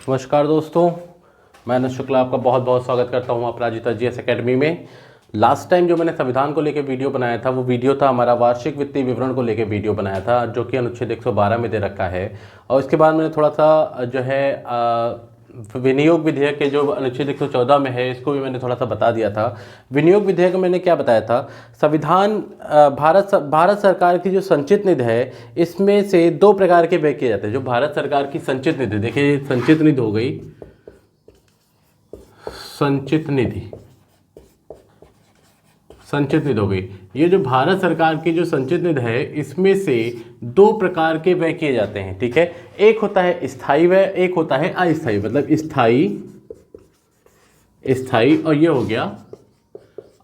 नमस्कार दोस्तों, मैं अनंत शुक्ला आपका बहुत बहुत स्वागत करता हूं अपराजिता जीएस एकेडमी में। लास्ट टाइम जो मैंने संविधान को लेकर वीडियो बनाया था वो वीडियो था हमारा वार्षिक वित्तीय विवरण को लेकर वीडियो बनाया था, जो कि अनुच्छेद 112 में दे रखा है। और इसके बाद मैंने थोड़ा सा जो है विनियोग विधेयक के जो अनुच्छेद 114 में है इसको भी मैंने थोड़ा सा बता दिया था। विनियोग विधेयक में मैंने क्या बताया था, संविधान भारत सरकार की जो संचित निधि है इसमें से दो प्रकार के व्यय किए जाते हैं। जो भारत सरकार की संचित निधि, देखिए संचित निधि हो गई, संचित निधि हो गई। ये जो भारत सरकार की जो संचित निधि है इसमें से दो प्रकार के व्यय किए जाते हैं, ठीक है। एक होता है स्थायी व्यय, एक होता है अस्थायी, मतलब स्थायी और ये हो गया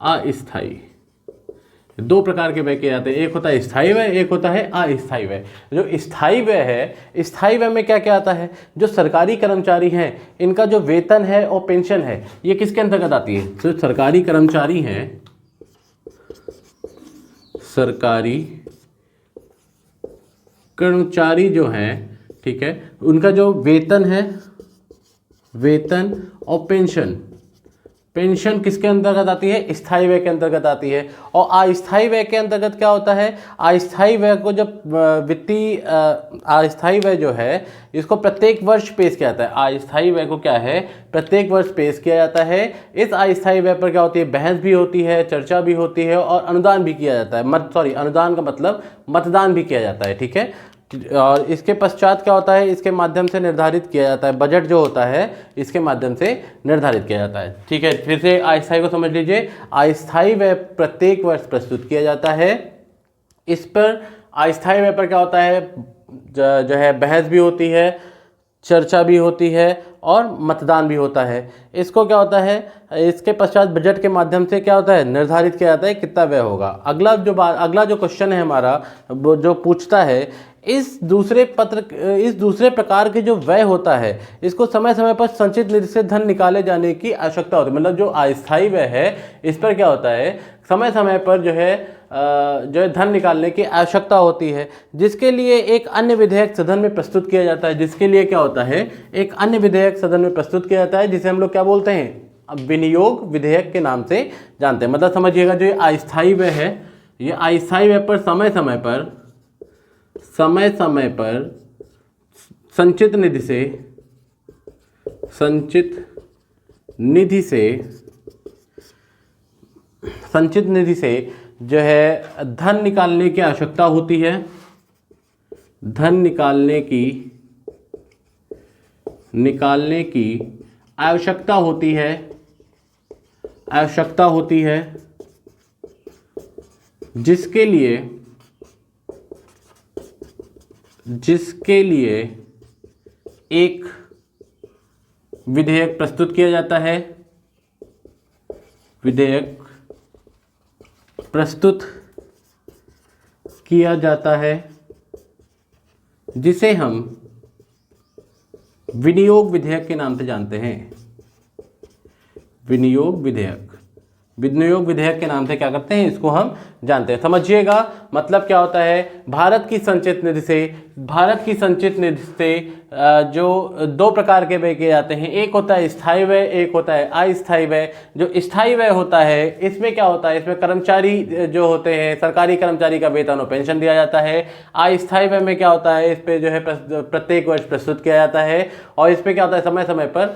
अस्थायी। दो प्रकार के व्यय किए जाते हैं, एक होता है स्थायी व्यय, एक होता है अस्थायी व्यय। जो स्थायी व्यय है, स्थायी व्यय में क्या क्या आता है, जो सरकारी कर्मचारी हैं इनका जो वेतन है और पेंशन है ये किसके अंतर्गत आती है। जो सरकारी कर्मचारी हैं, सरकारी कर्मचारी जो हैं, ठीक है, उनका जो वेतन है, वेतन और पेंशन किसके अंतर्गत आती है, स्थायी व्यय के अंतर्गत आती है। और अस्थायी व्यय के अंतर्गत क्या होता है, अस्थायी व्यय को जब वित्तीय अस्थायी व्यय जो है इसको प्रत्येक वर्ष पेश किया जाता है। अस्थायी व्यय को क्या है, प्रत्येक वर्ष पेश किया जाता है। इस अस्थायी व्यय पर क्या होती है, बहस भी होती है, चर्चा भी होती है और अनुदान भी किया जाता है। अनुदान का मतलब मतदान भी किया जाता है, ठीक है। और इसके पश्चात क्या होता है, इसके माध्यम से निर्धारित किया जाता है, बजट जो होता है इसके माध्यम से निर्धारित किया जाता है, ठीक है। फिर से अस्थायी को समझ लीजिए, अस्थायी व्यय प्रत्येक वर्ष प्रस्तुत किया जाता है। इस पर अस्थायी व्यय पर क्या होता है, जो है बहस भी होती है, चर्चा भी होती है और मतदान भी होता है। इसको क्या होता है, इसके पश्चात बजट के माध्यम से क्या होता है, निर्धारित किया जाता है कितना व्यय होगा। अगला जो क्वेश्चन है हमारा, वो जो पूछता है इस दूसरे प्रकार के जो व्यय होता है इसको समय समय पर संचित निधि से धन निकाले जाने की आवश्यकता होती है। मतलब जो अस्थायी व्यय है इस पर क्या होता है, समय समय पर जो है धन निकालने की आवश्यकता होती है, जिसके लिए एक अन्य विधेयक सदन में प्रस्तुत किया जाता है। जिसके लिए क्या होता है, एक अन्य विधेयक सदन में प्रस्तुत किया जाता है, जिसे हम लोग क्या बोलते हैं, अब विनियोग विधेयक के नाम से जानते हैं। मतलब समझिएगा, जो ये अस्थायी व्यय है, ये अस्थायी व्यय पर समय समय पर संचित निधि से जो है धन निकालने की आवश्यकता होती है। धन निकालने की आवश्यकता होती है, जिसके लिए एक विधेयक प्रस्तुत किया जाता है। विधेयक प्रस्तुत किया जाता है जिसे हम विनियोग विधेयक के नाम से जानते हैं। विनियोग विधेयक के नाम से क्या करते हैं, इसको हम जानते हैं। समझिएगा, मतलब क्या होता है, भारत की संचित निधि से जो दो प्रकार के व्यय किए जाते हैं, एक होता है स्थायी व्यय, एक होता है अस्थायी व्यय। जो स्थायी व्यय होता है इसमें क्या होता है, इसमें कर्मचारी जो होते हैं, सरकारी कर्मचारी का वेतन और पेंशन दिया जाता है। अस्थायी व्यय में क्या होता है, इस पे जो है प्रत्येक वर्ष प्रस्तुत किया जाता है और इस पे क्या होता है, समय समय पर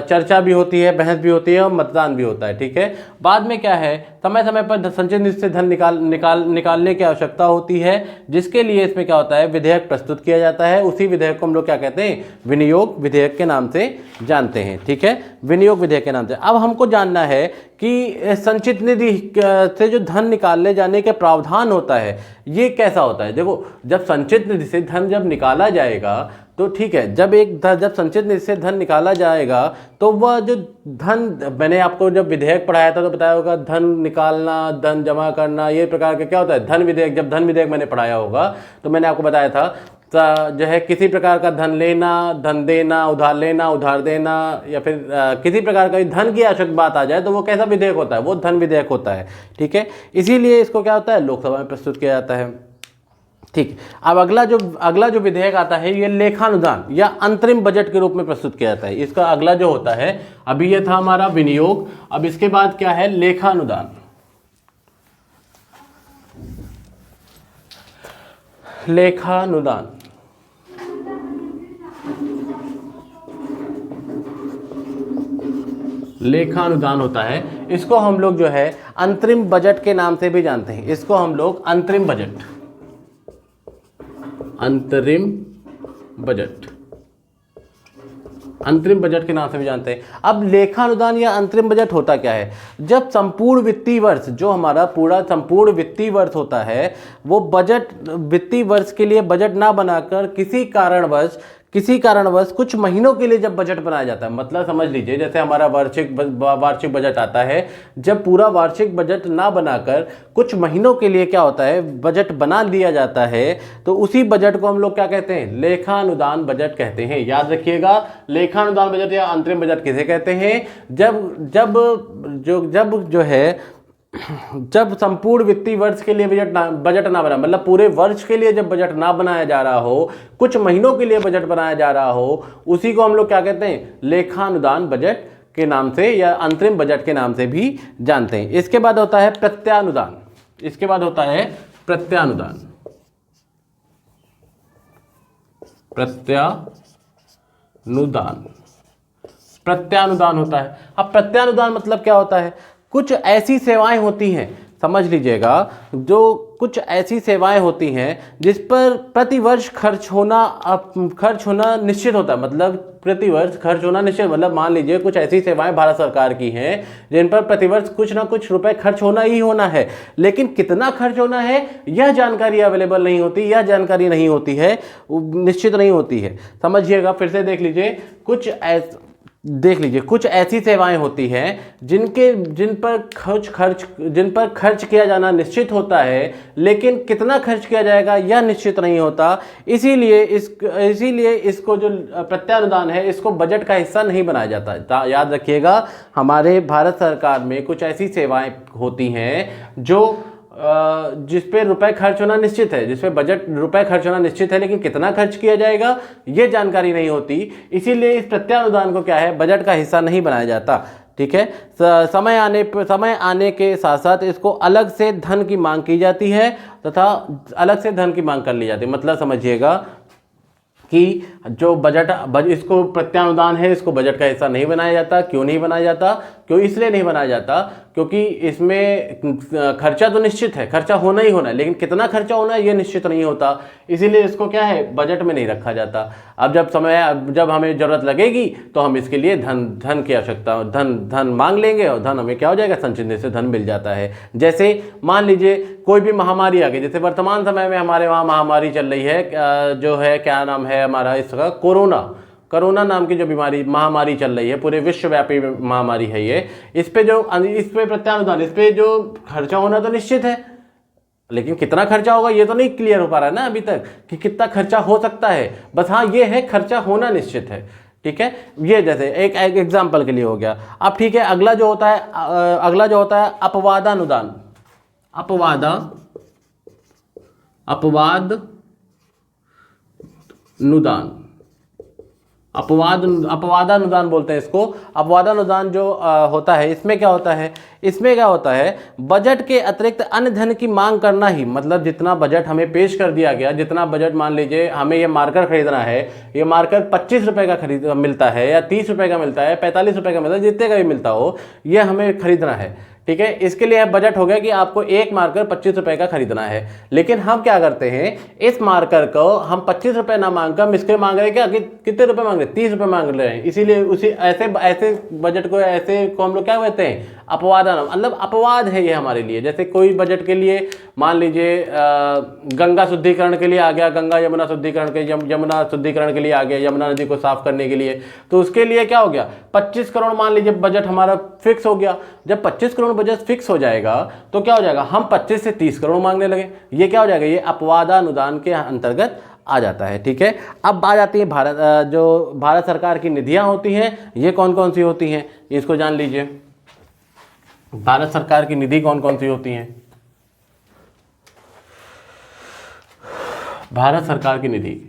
चर्चा भी होती है, बहस भी होती है और मतदान भी होता है, ठीक है। बाद में क्या है, समय समय पर संचित निधि से धन निकालने की आवश्यकता होती है, जिसके लिए इसमें क्या होता है, विधेयक प्रस्तुत किया जाता है। उसी विधेयक को हम लोग क्या कहते हैं, विनियोग विधेयक के नाम से जानते हैं, ठीक है। विनियोग विधेयक के नाम से। अब हमको जानना है कि संचित निधि से जो धन निकाले जाने के प्रावधान होता है ये कैसा होता है। देखो, जब संचित निधि से धन जब निकाला जाएगा तो ठीक है, जब संचित निधि से धन निकाला जाएगा तो वह जो धन, मैंने आपको जब विधेयक पढ़ाया था तो बताया होगा, धन निकालना, धन जमा करना, ये प्रकार का क्या होता है, धन विधेयक। जब धन विधेयक मैंने पढ़ाया होगा तो मैंने आपको बताया था जो है किसी प्रकार का धन लेना, धन देना, उधार देना या फिर किसी प्रकार का धन की आवश्यक बात आ जाए तो वो कैसा विधेयक होता है, वो धन विधेयक होता है, ठीक है। इसीलिए इसको क्या होता है, लोकसभा में प्रस्तुत किया जाता है। ठीक। अब अगला जो विधेयक आता है ये लेखानुदान या अंतरिम बजट के रूप में प्रस्तुत किया जाता है। इसका अगला जो होता है, अभी ये था हमारा विनियोग, अब इसके बाद क्या है, लेखानुदान। लेखानुदान लेखानुदान होता है, इसको हम लोग जो है अंतरिम बजट के नाम से भी जानते हैं। इसको हम लोग अंतरिम बजट के नाम से भी जानते हैं। अब लेखानुदान या अंतरिम बजट होता क्या है, जब संपूर्ण वित्तीय वर्ष, जो हमारा पूरा संपूर्ण वित्तीय वर्ष होता है, वो बजट वित्तीय वर्ष के लिए बजट ना बनाकर किसी कारणवश कुछ महीनों के लिए जब बजट बनाया जाता है, मतलब समझ लीजिए जैसे हमारा वार्षिक बजट आता है, जब पूरा वार्षिक बजट ना बनाकर कुछ महीनों के लिए क्या होता है, बजट बना लिया जाता है, तो उसी बजट को हम लोग क्या कहते हैं, लेखानुदान बजट कहते हैं। याद रखिएगा, लेखानुदान बजट या अंतरिम बजट किसे कहते हैं, जब संपूर्ण वित्तीय वर्ष के लिए बजट ना बना, मतलब पूरे वर्ष के लिए जब बजट ना बनाया जा रहा हो, कुछ महीनों के लिए बजट बनाया जा रहा हो, उसी को हम लोग क्या कहते हैं, लेखानुदान बजट के नाम से या अंतरिम बजट के नाम से भी जानते हैं। इसके बाद होता है प्रत्यानुदान। प्रत्यानुदान होता है। अब प्रत्यानुदान मतलब क्या होता है, कुछ ऐसी सेवाएं होती हैं, समझ लीजिएगा, जो कुछ ऐसी सेवाएं होती हैं जिस पर प्रतिवर्ष खर्च होना निश्चित होता है। मतलब प्रतिवर्ष खर्च होना निश्चित, मतलब मान लीजिए कुछ ऐसी सेवाएं भारत सरकार की हैं जिन पर प्रतिवर्ष कुछ ना कुछ रुपए खर्च होना ही होना है, लेकिन कितना खर्च होना है यह जानकारी अवेलेबल नहीं होती, यह जानकारी नहीं होती है, निश्चित नहीं होती है। समझिएगा, फिर से देख लीजिए, कुछ ऐसी सेवाएं होती हैं जिन पर खर्च किया जाना निश्चित होता है, लेकिन कितना खर्च किया जाएगा यह निश्चित नहीं होता। इसीलिए इसको जो प्रत्यानुदान है, इसको बजट का हिस्सा नहीं बनाया जाता। याद रखिएगा, हमारे भारत सरकार में कुछ ऐसी सेवाएं होती हैं जिस पे रुपए खर्च होना निश्चित है, जिस पे बजट रुपए खर्च होना निश्चित है, लेकिन कितना खर्च किया जाएगा ये जानकारी नहीं होती। इसीलिए इस प्रत्यानुदान को क्या है, बजट का हिस्सा नहीं बनाया जाता। ठीक है, समय आने के साथ साथ इसको अलग से धन की मांग की जाती है तथा अलग से धन की मांग कर ली जाती है। मतलब समझिएगा कि जो इसको प्रत्यानुदान है, इसको बजट का हिस्सा नहीं बनाया जाता। क्यों नहीं बनाया जाता? क्यों इसलिए नहीं बनाया जाता क्योंकि इसमें खर्चा तो निश्चित है, खर्चा होना ही होना है, लेकिन कितना खर्चा होना है ये निश्चित नहीं होता। इसीलिए इसको क्या है, बजट में नहीं रखा जाता। अब जब हमें जरूरत लगेगी तो हम इसके लिए धन की आवश्यकता, धन मांग लेंगे और धन हमें क्या हो जाएगा, संचित से धन मिल जाता है। जैसे मान लीजिए कोई भी महामारी आ गई, जैसे वर्तमान समय में हमारे वहाँ महामारी चल रही है, जो है क्या नाम है हमारा इसका, कोरोना नाम की जो महामारी चल रही है, पूरे विश्वव्यापी महामारी है ये। इस पे प्रत्यानुदान, इस पे जो खर्चा होना तो निश्चित है, लेकिन कितना खर्चा होगा ये तो नहीं क्लियर हो पा रहा है ना अभी तक कि कितना खर्चा हो सकता है। बस हाँ ये है, खर्चा होना निश्चित है। ठीक है, ये जैसे एक एग्जाम्पल के लिए हो गया। अब ठीक है, अगला जो होता है अपवादानुदान। अपवादानुदान बोलते हैं इसको। अपवादानुदान जो होता है, इसमें क्या होता है, बजट के अतिरिक्त अन्य धन की मांग करना ही। मतलब जितना बजट हमें पेश कर दिया गया, जितना बजट, मान लीजिए हमें ये मार्कर खरीदना है, ये मार्कर 25 रुपए का मिलता है या 30 रुपए का मिलता है, 45 रुपए का मिलता है, जितने का भी मिलता हो, ये हमें खरीदना है। ठीक है, इसके लिए बजट हो गया कि आपको एक मार्कर 25 रुपए का खरीदना है। लेकिन हम क्या करते हैं, इस मार्कर को हम 25 रुपए ना मांगकर हम इसके मांग रहे हैं कितने रुपए मांग रहे हैं, 30 रुपए मांग रहे हैं। इसीलिए ऐसे बजट को हम लोग क्या कहते हैं, अपवादान, मतलब अपवाद है ये हमारे लिए। जैसे कोई बजट के लिए मान लीजिए गंगा शुद्धिकरण के लिए आ गया, यमुना शुद्धिकरण के लिए आ गया, यमुना नदी को साफ करने के लिए, तो उसके लिए क्या हो गया, 25 करोड़ मान लीजिए बजट हमारा फिक्स हो गया। जब 25 करोड़ बजट फिक्स हो जाएगा तो क्या हो जाएगा, हम 25 से 30 करोड़ मांगने लगे। ये क्या हो जाएगा, ये अपवादानुदान के अंतर्गत आ जाता है। ठीक है, अब आ जाती है जो भारत सरकार की निधियां होती हैं, ये कौन कौन सी होती हैं, इसको जान लीजिए। भारत सरकार की निधि कौन कौन सी होती हैं? भारत सरकार की निधि,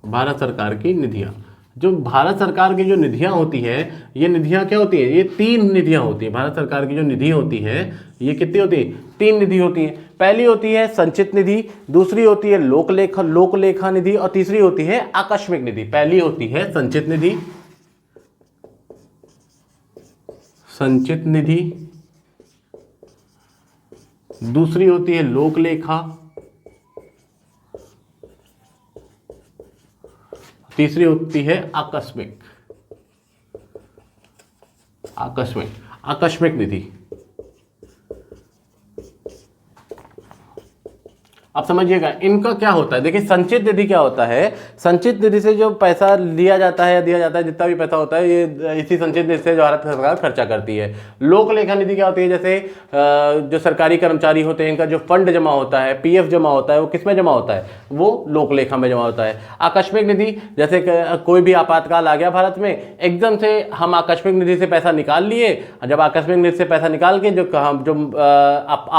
भारत सरकार की निधियां, जो भारत सरकार की जो निधियां होती है, ये निधियां क्या होती है, ये 3 निधियां होती है। भारत सरकार की जो निधि होती है ये कितनी होती है, 3 निधि होती है। पहली होती है संचित निधि, दूसरी होती है लोकलेखा निधि और तीसरी होती है आकस्मिक निधि। पहली होती है संचित निधि, संचित निधि, दूसरी होती है लोकलेखा, तीसरी होती है आकस्मिक, आकस्मिक निधि। अब समझिएगा इनका क्या होता है। देखिए संचित निधि क्या होता है, संचित निधि से जो पैसा लिया जाता है या दिया जाता है, जितना भी पैसा होता है ये इसी संचित निधि से जो भारत सरकार खर्चा करती है। लोक लेखा निधि क्या होती है, जैसे जो सरकारी कर्मचारी होते हैं इनका जो फंड जमा होता है, पीएफ जमा होता है, वो किस में जमा होता है, वो लोक लेखा में जमा होता है। आकस्मिक निधि, जैसे कोई भी आपातकाल आ गया भारत में, एकदम से हम आकस्मिक निधि से पैसा निकाल लिए। जब आकस्मिक निधि से पैसा निकाल के जो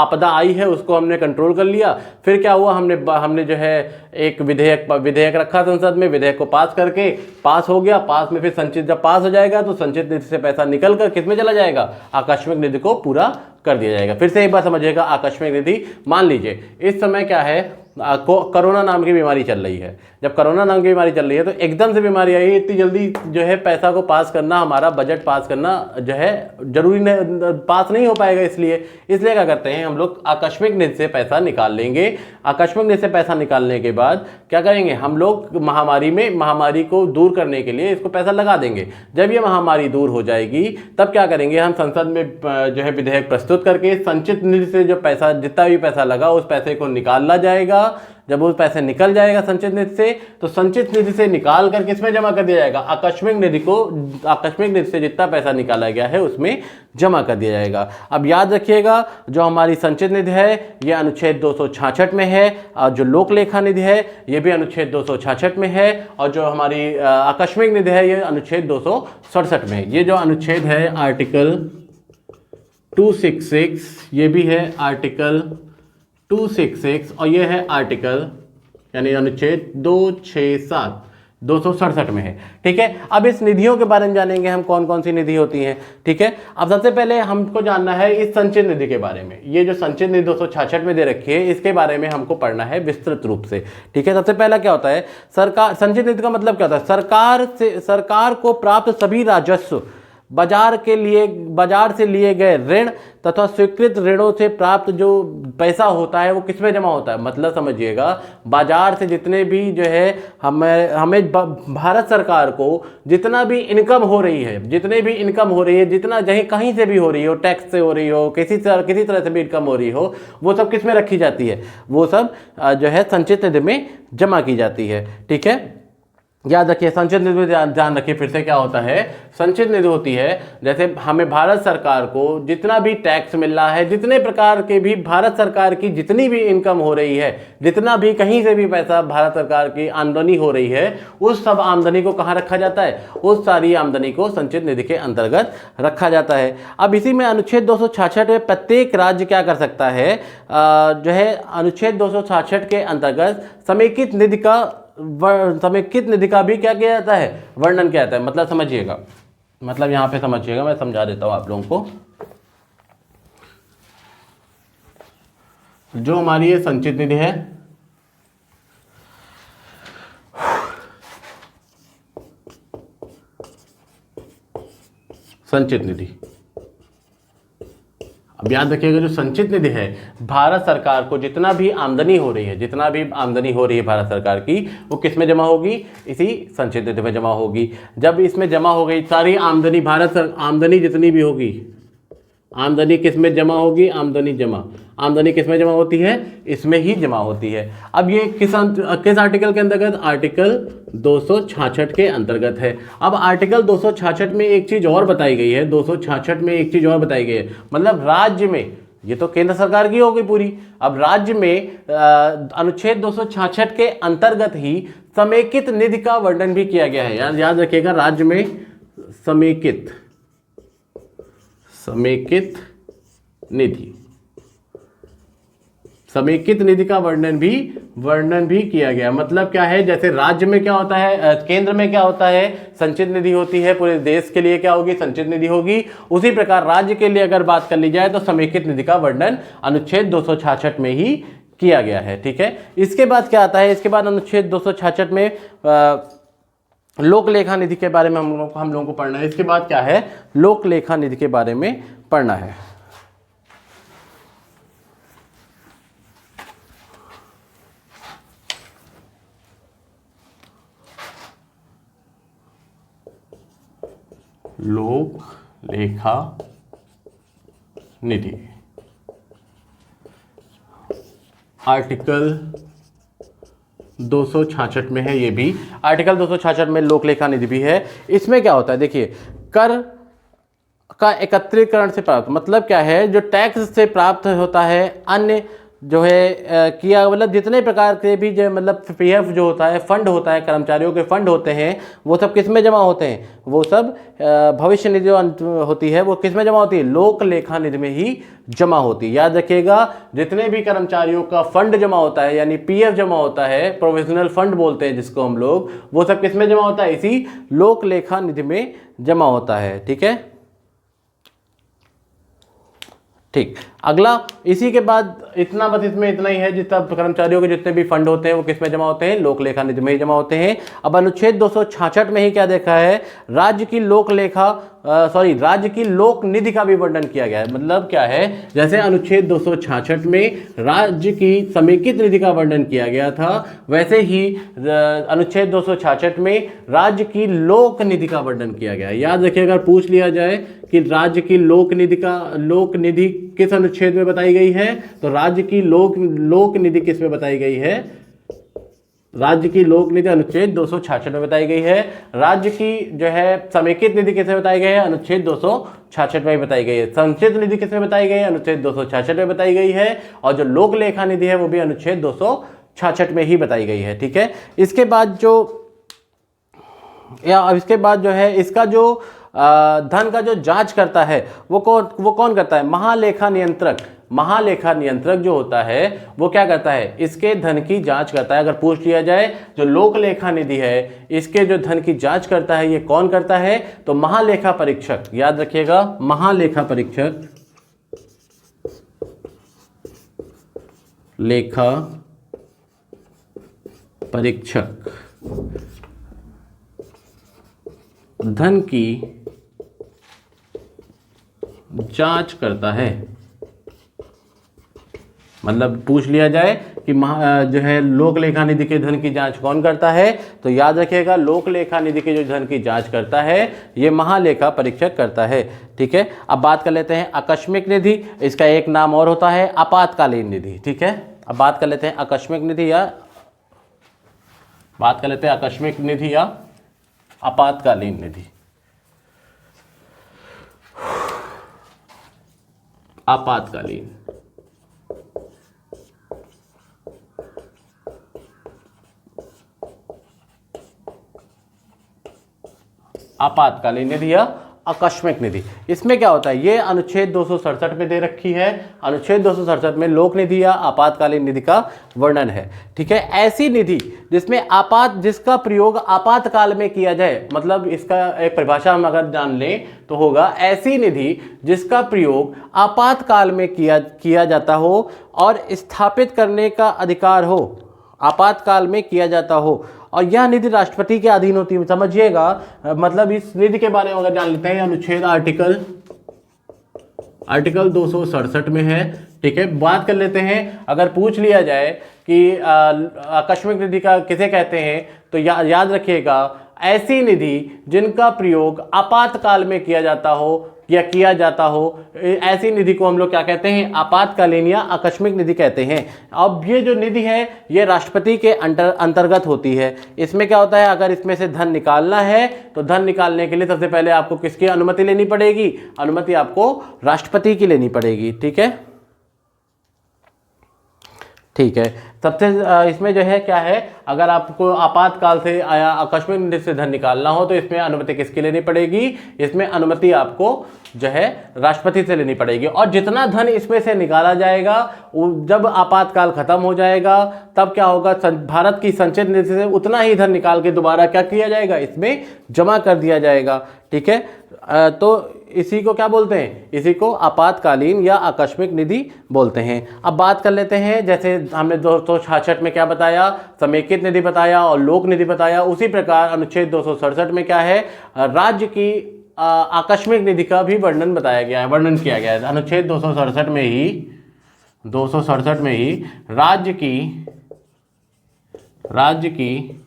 आपदा आई है उसको हमने कंट्रोल कर लिया, फिर क्या हुआ, हमने जो है एक विधेयक रखा संसद में, विधेयक को पास करके पास हो गया। पास में फिर संचित जब पास हो जाएगा तो संचित निधि से पैसा निकल कर किस में चला जाएगा, आकस्मिक निधि को पूरा कर दिया जाएगा। फिर से एक बार समझिएगा, आकस्मिक निधि, मान लीजिए इस समय क्या है, कोरोना नाम की बीमारी चल रही है। जब कोरोना नाम की बीमारी चल रही है तो एकदम से बीमारी आई है, इतनी जल्दी जो है पैसा को पास करना, हमारा बजट पास करना जो है जरूरी नहीं, पास नहीं हो पाएगा। इसलिए क्या करते हैं हम लोग, आकस्मिक निधि से पैसा निकाल लेंगे। आकस्मिक निधि से पैसा निकालने के बाद क्या करेंगे हम लोग, महामारी को दूर करने के लिए इसको पैसा लगा देंगे। जब ये महामारी दूर हो जाएगी तब क्या करेंगे, हम संसद में जो है विधेयक प्रस्तुत करके संचित निधि से जो पैसा, जितना भी पैसा लगा उस पैसे को निकाला जाएगा। जब वो पैसे निकल जाएगा संचित निधि से, तो संचित निधि से निकाल कर किसमें जमा कर दिया जाएगा, आकस्मिक निधि को, आकस्मिक निधि से जितना पैसा निकाला गया है उसमें जमा कर दिया जाएगा। अब याद रखिएगा, जो हमारी संचित निधि है ये अनुच्छेद 266 में है, और जो लोक लेखा निधि है ये भी अनुच्छेद 266 में है, और जो हमारी आकस्मिक निधि है ये अनुच्छेद 267 में है। ये जो अनुच्छेद है आर्टिकल 266, ये भी है आर्टिकल 266, और ये है आर्टिकल यानी अनुच्छेद 267 में है। ठीक है, अब इस निधियों के बारे में जानेंगे हम, कौन कौन सी निधि होती हैं। ठीक है, अब सबसे पहले हमको जानना है इस संचित निधि के बारे में। ये जो संचित निधि 266 में दे रखी है, इसके बारे में हमको पढ़ना है विस्तृत रूप से। ठीक है, सबसे पहला क्या होता है, सरकार, संचित निधि का मतलब क्या होता है, सरकार को प्राप्त सभी राजस्व, बाजार से लिए गए ऋण तथा स्वीकृत ऋणों से प्राप्त जो पैसा होता है वो किसमें जमा होता है। मतलब समझिएगा, बाजार से जितने भी जो है हमें भारत सरकार को जितना भी इनकम हो रही है, जितना कहीं से भी हो रही हो, टैक्स से हो रही हो, किसी तरह से भी इनकम हो रही हो, वो सब किस में रखी जाती है, वो सब जो है संचित निधि में जमा की जाती है। ठीक है, याद रखिए, संचित निधि में ध्यान रखिए फिर से क्या होता है। संचित निधि होती है, जैसे हमें भारत सरकार को जितना भी टैक्स मिल रहा है, जितने प्रकार के भी भारत सरकार की जितनी भी इनकम हो रही है, जितना भी कहीं से भी पैसा भारत सरकार की आमदनी हो रही है, उस सब आमदनी को कहाँ रखा जाता है, उस सारी आमदनी को संचित निधि के अंतर्गत रखा जाता है। अब इसी में अनुच्छेद 266 में प्रत्येक राज्य क्या कर सकता है, जो है अनुच्छेद 266 के अंतर्गत समेकित निधि का भी क्या किया जाता है, वर्णन किया जाता है। मतलब समझिएगा, मतलब यहां पे समझिएगा, मैं समझा देता हूं आप लोगों को। जो हमारी ये संचित निधि है, संचित निधि, अब याद रखिएगा, जो संचित निधि है, भारत सरकार को जितना भी आमदनी हो रही है भारत सरकार की, वो किस में जमा होगी, इसी संचित निधि में जमा होगी। जब इसमें जमा हो गई सारी आमदनी, आमदनी जितनी भी होगी, आमदनी किस में जमा होगी, आमदनी किस में जमा होती है, इसमें ही जमा होती है। अब ये किस आर्टिकल के अंतर्गत, आर्टिकल 266 के अंतर्गत है। अब आर्टिकल 266 में एक चीज और बताई गई है, 266 में एक चीज और बताई गई है, मतलब राज्य में, ये तो केंद्र सरकार की हो गई पूरी, अब राज्य में अनुच्छेद 266 के अंतर्गत ही समेकित निधि का वर्णन भी किया गया है। याद रखिएगा, राज्य में समेकित समेकित निधि, समेकित निधि का वर्णन भी किया गया। मतलब क्या है, जैसे राज्य में क्या होता है, केंद्र में क्या होता है, संचित निधि होती है, पूरे देश के लिए क्या होगी, संचित निधि होगी। उसी प्रकार राज्य के लिए अगर बात कर ली जाए तो समेकित निधि का वर्णन अनुच्छेद 266 में ही किया गया है। ठीक है, इसके बाद क्या आता है, इसके बाद अनुच्छेद 266 में लोक लेखा निधि के बारे में हम लोगों को पढ़ना है। इसके बाद क्या है, लोक लेखा निधि के बारे में पढ़ना है। लोक लेखा निधि आर्टिकल 266 में है। ये भी आर्टिकल 266 में लोक लेखा निधि भी है। इसमें क्या होता है, देखिए, कर का एकत्रीकरण से प्राप्त, मतलब क्या है, जो टैक्स से प्राप्त होता है, अन्य जो है किया, मतलब जितने प्रकार के भी जो मतलब पीएफ जो होता है, फंड होता है, कर्मचारियों के फंड होते हैं, वो सब किस में जमा होते हैं, वो सब भविष्य निधि जो होती है वो किस में जमा होती है, लोक लेखा निधि में ही जमा होती है। याद रखिएगा, जितने भी कर्मचारियों का फंड जमा होता है, यानी पीएफ जमा होता है, प्रोविजनल फंड बोलते हैं जिसको हम लोग, वो सब किस में जमा होता है, इसी लोक लेखा निधि में जमा होता है। ठीक है, ठीक। अगला, इसी के बाद इतना, बस इसमें इतना ही है, जितना कर्मचारियों के जितने भी फंड होते हैं वो किस में जमा होते हैं, लोक लेखा निधि में ही जमा होते हैं। अब अनुच्छेद 266 में ही क्या देखा है, राज्य की लोक लेखा राज्य की लोक निधि का भी वर्णन किया गया है। मतलब क्या है, जैसे अनुच्छेद 266 में राज्य की समेकित निधि का वर्णन किया गया था, वैसे ही अनुच्छेद 266 में राज्य की लोक निधि का वर्णन किया गया है। याद रखिए, अगर पूछ लिया जाए कि राज्य की लोक निधि किस अनुच्छेद में बताई गई है, तो राज्य की लोक निधि किस में बताई गई है, राज्य की लोक निधि अनुच्छेद 266 में बताई गई है। राज्य की जो है समेकित निधि किस में बताई गई है, अनुच्छेद 266 में बताई गई है। संचित निधि किस में बताई गई है, अनुच्छेद 266 में बताई गई है। और जो लोक लेखा निधि है वो भी अनुच्छेद 266 में ही बताई गई है। ठीक है, इसके बाद जो है इसका जो धन का जो जांच करता है वो कौन करता है, महालेखा नियंत्रक जो होता है वो क्या करता है, इसके धन की जांच करता है। अगर पूछ लिया जाए जो लोक लेखा निधि है इसके जो धन की जांच करता है ये कौन करता है, तो महालेखा परीक्षक। याद रखिएगा, महालेखा परीक्षक, लेखा परीक्षक धन की जांच करता है। मतलब पूछ लिया जाए कि जो है लोक लेखा निधि के धन की जांच कौन करता है, तो याद रखिएगा लोक लेखा निधि के जो धन की जांच करता है ये महालेखा परीक्षक करता है। ठीक है, अब बात कर लेते हैं आकस्मिक निधि। इसका एक नाम और होता है आपातकालीन निधि। ठीक है, अब बात कर लेते हैं आकस्मिक निधि या आपातकालीन निधि। आपातकालीन, आपातकालीन निधि या आकस्मिक निधि, इसमें क्या होता है, ये अनुच्छेद 267 में दे रखी है। अनुच्छेद 267 में लोक निधि या आपातकालीन निधि का वर्णन है। ठीक है, ऐसी निधि जिसका प्रयोग आपातकाल में किया जाए, मतलब इसका एक परिभाषा हम अगर जान लें तो होगा, ऐसी निधि जिसका प्रयोग आपातकाल में किया जाता हो और स्थापित करने का अधिकार हो, आपातकाल में किया जाता हो, और यह निधि राष्ट्रपति के अधीन होती है। समझिएगा, मतलब इस निधि के बारे में अगर जान लेते हैं, अनुच्छेद आर्टिकल 267 में है। ठीक है, बात कर लेते हैं, अगर पूछ लिया जाए कि आकस्मिक निधि का किसे कहते हैं, तो याद रखिएगा, ऐसी निधि जिनका प्रयोग आपातकाल में किया जाता हो, ऐसी निधि को हम लोग क्या कहते हैं, आपातकालीन या आकस्मिक निधि कहते हैं। अब ये जो निधि है ये राष्ट्रपति के अंतर्गत होती है। इसमें क्या होता है, अगर इसमें से धन निकालना है तो धन निकालने के लिए सबसे पहले आपको किसकी अनुमति लेनी पड़ेगी, अनुमति आपको राष्ट्रपति की लेनी पड़ेगी। ठीक है, ठीक है। सबसे इसमें जो है क्या है, अगर आपको आपातकाल से या आकस्मिक निधि से धन निकालना हो तो इसमें अनुमति किसकी लेनी पड़ेगी, इसमें अनुमति आपको जो है राष्ट्रपति से लेनी पड़ेगी। और जितना धन इसमें से निकाला जाएगा जब आपातकाल खत्म हो जाएगा तब क्या होगा, भारत की संचित निधि से उतना ही धन निकाल के दोबारा क्या किया जाएगा, इसमें जमा कर दिया जाएगा। ठीक है, तो इसी को क्या बोलते हैं, इसी को आपातकालीन या आकस्मिक निधि बोलते हैं। अब बात कर लेते हैं, जैसे हमने 266 में क्या बताया, समेकित निधि बताया और लोक निधि बताया, उसी प्रकार अनुच्छेद 267 में क्या है, राज्य की आकस्मिक निधि का भी वर्णन बताया गया है, वर्णन किया गया है। अनुच्छेद 267 में ही राज्य की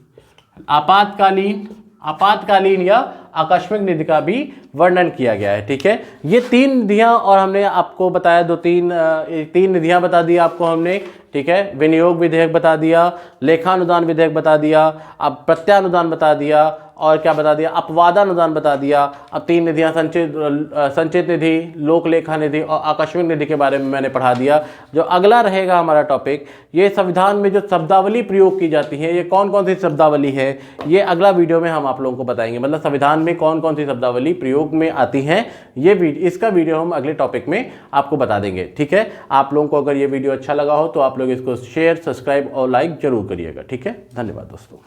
आपातकालीन या आकस्मिक निधि का भी वर्णन किया गया है। ठीक है, ये 3 निधियां और हमने आपको बताया, तीन निधियां बता दी आपको हमने। ठीक है, विनियोग विधेयक बता दिया, लेखानुदान विधेयक बता दिया, अब प्रत्यानुदान बता दिया और क्या बता दिया, अपवादानुदान बता दिया। अब 3 निधियां संचित निधि, लोक लेखा निधि और आकस्मिक निधि के बारे में मैंने पढ़ा दिया। जो अगला रहेगा हमारा टॉपिक, ये संविधान में जो शब्दावली प्रयोग की जाती है, ये कौन कौन सी शब्दावली है, ये अगला वीडियो में हम आप लोगों को बताएंगे। मतलब संविधान में कौन कौन सी शब्दावली प्रयोग में आती हैं, इसका वीडियो हम अगले टॉपिक में आपको बता देंगे। ठीक है, आप लोगों को अगर ये वीडियो अच्छा लगा हो तो आप लोग इसको शेयर, सब्सक्राइब और लाइक जरूर करिएगा। ठीक है, धन्यवाद दोस्तों।